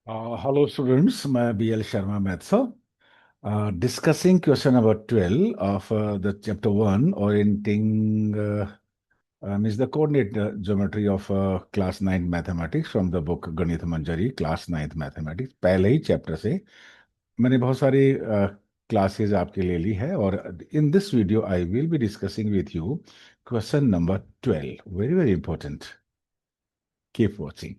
Hello students, मैं BL Sharma Maths. Discussing question number 12 of the chapter 1 orienting means the coordinate geometry of class 9 mathematics from the book Ganit Manjari class 9th mathematics. पहले ही chapter से मैंने बहुत सारी classes आपके लिए ली है और in this video I will be discussing with you question number 12. Very very important. Keep watching.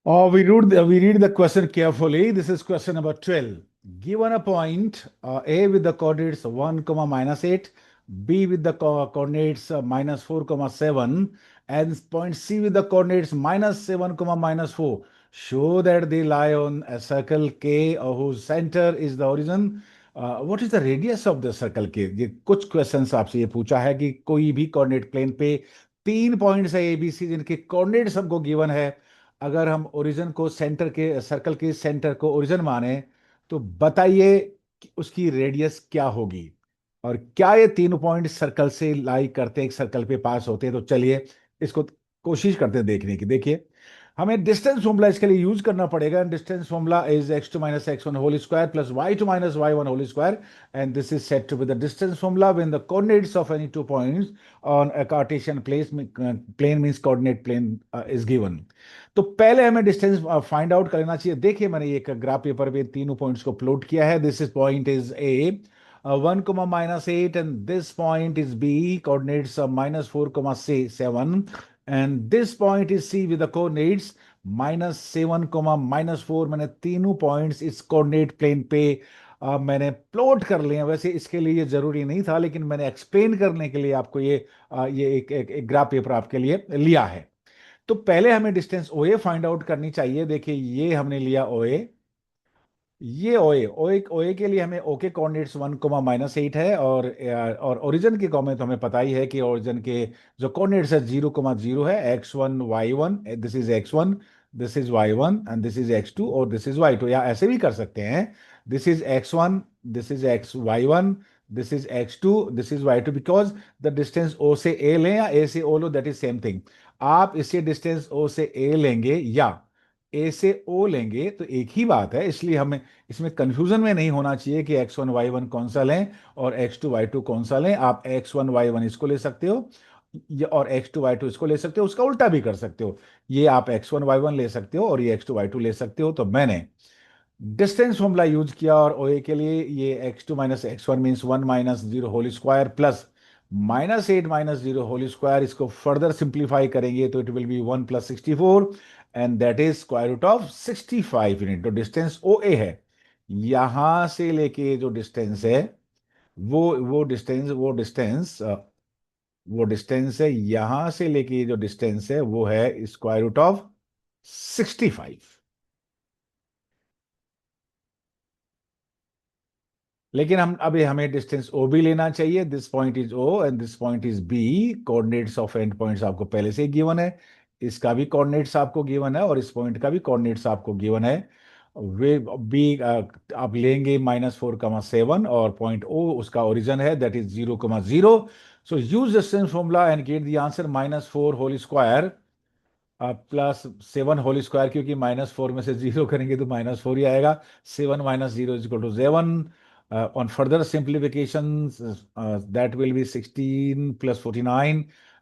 We read the question carefully. This is question number 12. Given a point A with the coordinates 1, comma minus 8, B with the coordinates minus 4, comma 7, and point C with the coordinates minus 7, comma minus 4. Show that they lie on a circle K whose center is the origin. What is the radius of the circle K? ये कुछ questions आपसे ये पूछा है कि कोई भी coordinate plane पे तीन पॉइंट्स है एबीसी जिनके कोऑर्डिनेट्स हमको गिवन है. अगर हम ओरिजिन को सेंटर के सर्कल के सेंटर को ओरिजिन माने तो बताइए कि उसकी रेडियस क्या होगी और क्या ये तीनों पॉइंट सर्कल से लाई करते हैं, एक सर्कल पे पास होते हैं. तो चलिए इसको कोशिश करते हैं देखने की. देखिए हमें डिस्टेंस फॉर्मूला इसके लिए यूज करना पड़ेगा. Distance formula is x2 minus x1 whole square plus y2 minus y1 whole square and this is said to be the distance formula when the coordinates of any two points on a Cartesian plane means coordinate plane is given. तो पहले हमें distance find out करना चाहिए. देखिए मैंने एक graph paper पे तीनों पॉइंट्स को प्लॉट किया है. This is point is a 1 comma minus 8 and this point is B coordinates minus 4 comma 7 and this point is C with the coordinates minus 7 comma minus 4. मैंने तीनों पॉइंट्स इस coordinate plane पे मैंने plot कर लिए हैं. वैसे इसके लिए ये जरूरी नहीं था लेकिन मैंने एक्सप्लेन करने के लिए आपको ये एक ग्राफ पेपर आपके लिए लिया है. तो पहले हमें डिस्टेंस ओए फाइंड आउट करनी चाहिए. देखिए ये हमने लिया ओए. ये ओए ओए ओए के लिए हमें ओके कोऑर्डिनेट्स 1 कोमा माइनस 8 है और ओरिजिन के कॉमें तो हमें पता ही है कि ओरिजिन के जो कोऑर्डिनेट्स है 0 कोमा 0 है. x1 y1, this is x1, this is y1 and this is x2 और दिस इज y2. या ऐसे भी कर सकते हैं. This is x1, this is x y1, this is x2, this is y2 because the distance o से a लें या a से o low that is same thing. आप इसे डिस्टेंस o से a लेंगे या ए से ओ लेंगे तो एक ही बात है. इसलिए हमें इसमें कंफ्यूजन में नहीं होना चाहिए कि x1 y1 कौन सा लें और x2 y2 कौन सा लें. आप x1 y1 इसको ले सकते हो और x2 y2 इसको ले सकते हो. उसका उल्टा भी कर सकते हो. ये आप x1 y1 ले सकते हो और ये x2 y2 ले सकते हो. तो मैंने डिस्टेंस फॉर्मूला यूज किया और ओए के लिए ये x2 minus x1 means 1 minus 0 whole square plus minus 8 minus 0 whole square. इसको फर्दर सिंप्लीफाई करेंगे तो it will be 1 plus 64 and that is square root of 65 unit. तो डिस्टेंस ओ ए है. यहां से लेके जो डिस्टेंस है वो डिस्टेंस है. यहां से लेके जो डिस्टेंस है वो है स्क्वायर रूट ऑफ 65. लेकिन हम अभी हमें डिस्टेंस ओ भी लेना चाहिए. This point is O and this point is B. Coordinates of end points आपको पहले से ही गिवन है. इसका भी कोऑर्डिनेट्स आपको गिवन है और इस पॉइंट का भी कोऑर्डिनेट्स आपको गिवन है. वे बी आप लेंगे -4, 7 और पॉइंट ओ उसका ओरिजिन है that is 0, 0. So use distance formula and get the answer -4 whole square plus 7 whole square क्योंकि -4 में से 0 करेंगे तो -4 ही आएगा. 7 minus 0 is equal to 7. On further simplifications, that will be 16 plus 49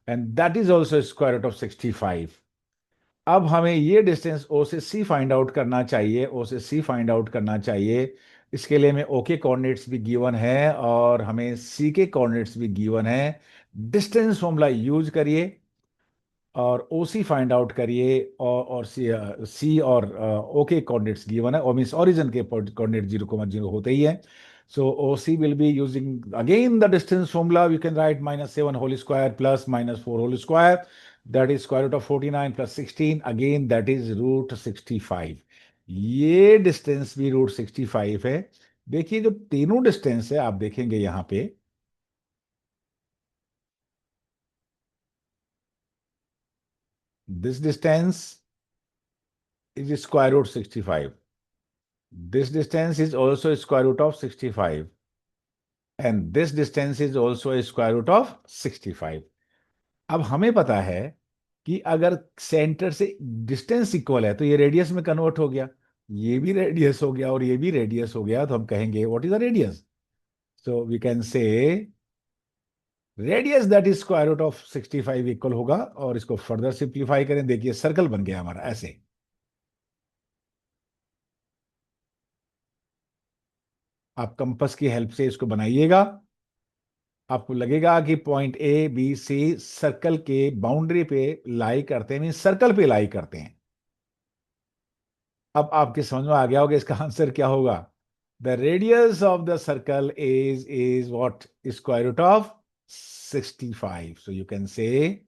and that is also square root of 65. अब हमें ये डिस्टेंस ओ से सी फाइंड आउट करना चाहिए. ओ से सी फाइंड आउट करना चाहिए. इसके लिए हमें ओ के कोऑर्डिनेट्स भी गिवन है और हमें सी के कोऑर्डिनेट्स भी गिवन है. डिस्टेंस फॉर्मूला यूज करिए और ओ सी फाइंड आउट करिए और सी और ओ के कोऑर्डिनेट्स गिवन है और मींस ओरिजिन के कोऑर्डिनेट 0, 0 होते ही है. So O C will be using again the distance formula. You can write -7 whole square plus -4 whole square that is square root of 49 plus 16 again that is root 65. ये distance भी root 65 है. देखिए जो तीनों distance है आप देखेंगे यहां पे this distance is square root 65. This distance is also square root of 65. And this distance is also a square root of 65. अब हमें पता है कि अगर सेंटर से डिस्टेंस इक्वल है तो ये रेडियस में कन्वर्ट हो गया, ये भी रेडियस हो गया और ये भी रेडियस हो गया, तो हम कहेंगे what is the radius? So we can say radius that is square root of 65 equal होगा, और इसको फर्दर सिंप्लीफाई करें, देखिए सर्कल बन गया हमारा ऐसे। आप कंपास की हेल्प से इसको बनाइएगा, आपको लगेगा कि point A B C circle के बाउंड्री पे लाई करते हैं, मीन सर्कल पे लाई करते हैं। अब आपके समझ में आ गया होगा इसका आंसर क्या होगा। The radius of the circle is what? Square root of 65. So you can say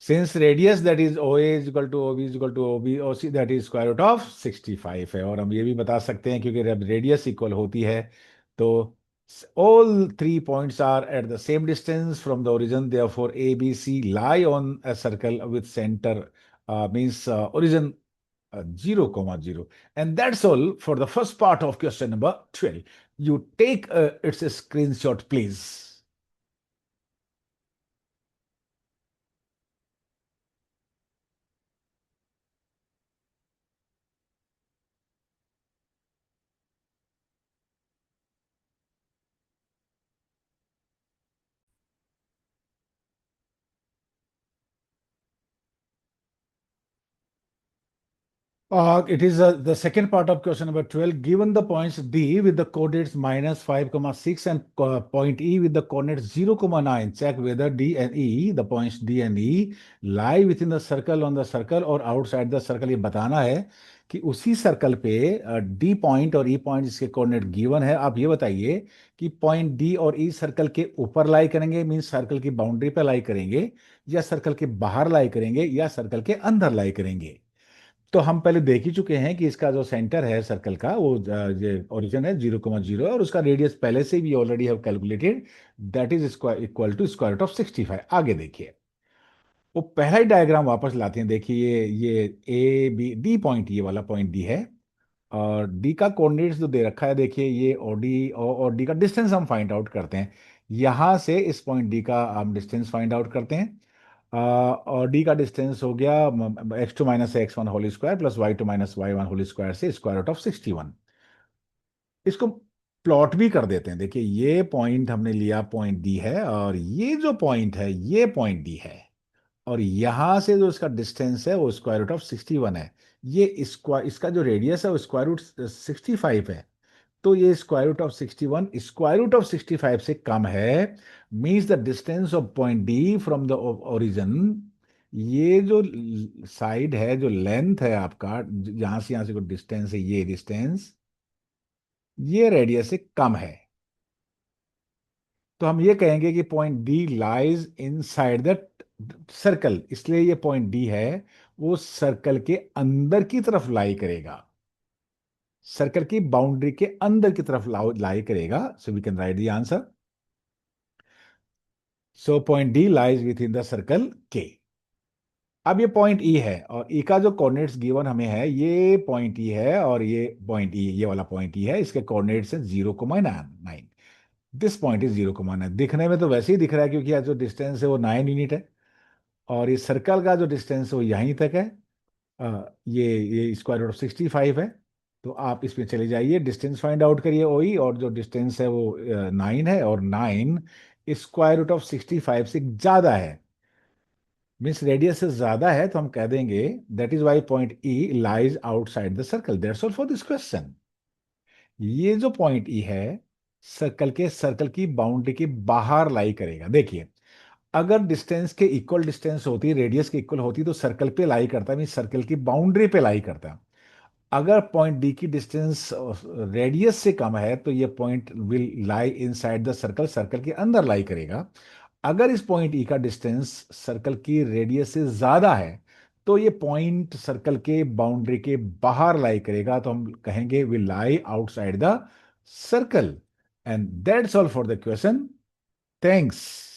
since radius that is OA is equal to OB is equal to OC that is square root of 65 है। और हम ये भी बता सकते हैं क्योंकि जब रेडियस इक्वल होती है तो all 3 points are at the same distance from the origin, therefore A, B, C lie on a circle with center means origin 0, 0. And that's all for the first part of question number 12. You take its a screenshot, please. It is the second part of question number 12. Given the points D with the coordinates minus 5, 6 and point E with the coordinates 0, 9, check whether D and E, the points D and E, lie within the circle, on the circle or outside the circle। ये बताना है कि उसी circle पे D point और E point जिसके coordinate given है। आप ये बताइए कि पॉइंट D और E सर्कल के ऊपर लाई करेंगे, मीन सर्कल की बाउंड्री पे लाई करेंगे, या सर्कल के बाहर लाई करेंगे, या सर्कल के अंदर लाई करेंगे। तो हम पहले देख ही चुके हैं कि इसका जो सेंटर है सर्कल का वो ये ओरिजिन है 0, और उसका रेडियस पहले से भी already have calculated, that is equal to square root of 65। आगे देखिए, वो पहला ही डायग्राम वापस लाते हैं। देखिए ये ए बी डी पॉइंट, ये वाला पॉइंट डी है, और डी का कोऑर्डिनेट्स जो दे रखा है, देखिए ये और डी और डी का डिस्टेंस हम फाइंड आउट करते हैं। यहां से इस पॉइंट डी का हम डिस्टेंस फाइंड आउट करते हैं, और डी का डिस्टेंस हो गया x2 minus x1 whole square plus y2 minus y1 whole square से स्क्वायर रूट ऑफ 61। इसको प्लॉट भी कर देते हैं। देखिए ये पॉइंट हमने लिया, पॉइंट डी है, और ये जो पॉइंट है ये पॉइंट डी है, और यहां से जो इसका डिस्टेंस है वो स्क्वायर रूट ऑफ 61 है। ये स्क्वायर, इसका जो रेडियस है वो स्क्वायर रूट 65 है, तो ये square root of 61 square root of 65 से कम है, means the distance of point D from the origin. ये जो साइड है, जो लेंथ है आपका, यहां से कोई डिस्टेंस है, ये डिस्टेंस ये रेडियस से कम है, तो हम ये कहेंगे कि point D lies in side the circle. इसलिए ये पॉइंट डी है वो सर्कल के अंदर की तरफ लाई करेगा, सर्कल की बाउंड्री के अंदर की तरफ लाई करेगा। So we can write the answer. So point D lies within the circle के। अब ये पॉइंट ई है, और ई का जो कोऑर्डिनेट्स गिवन हमें है, ये पॉइंट ई है, और ये पॉइंट ई, ये वाला पॉइंट ई है, इसके कोऑर्डिनेट्स है 0, 9। This point is 0, 9। दिखने में तो वैसे ही दिख रहा है क्योंकि यहाँ जो डिस्टेंस है वो 9 यूनिट है, और ये सर्कल का जो डिस्टेंस है वो यहीं तक है। ये स्क्वायर रूट ऑफ 65 है। तो आप इसमें चले जाइए, डिस्टेंस फाइंड आउट करिए ओई, और जो डिस्टेंस है वो 9 है, और 9 स्क्वायर रूट ऑफ 65 से ज्यादा है, मीन्स रेडियस से ज्यादा है, तो हम कह देंगे that is why point E lies outside the circle. That's all for this question. ये जो पॉइंट ई है सर्कल की बाउंड्री के बाहर लाई करेगा। देखिए अगर डिस्टेंस के इक्वल डिस्टेंस होती, रेडियस के इक्वल होती, तो सर्कल पे लाई करता, मीन सर्कल की बाउंड्री पे लाई करता। अगर पॉइंट डी की डिस्टेंस रेडियस से कम है तो ये point will lie inside the circle, circle के अंदर लाई करेगा। अगर इस पॉइंट ई का डिस्टेंस सर्कल की रेडियस से ज्यादा है तो ये पॉइंट सर्कल के बाउंड्री के बाहर लाई करेगा, तो हम कहेंगे will lie outside the circle. And that's all for the question. Thanks.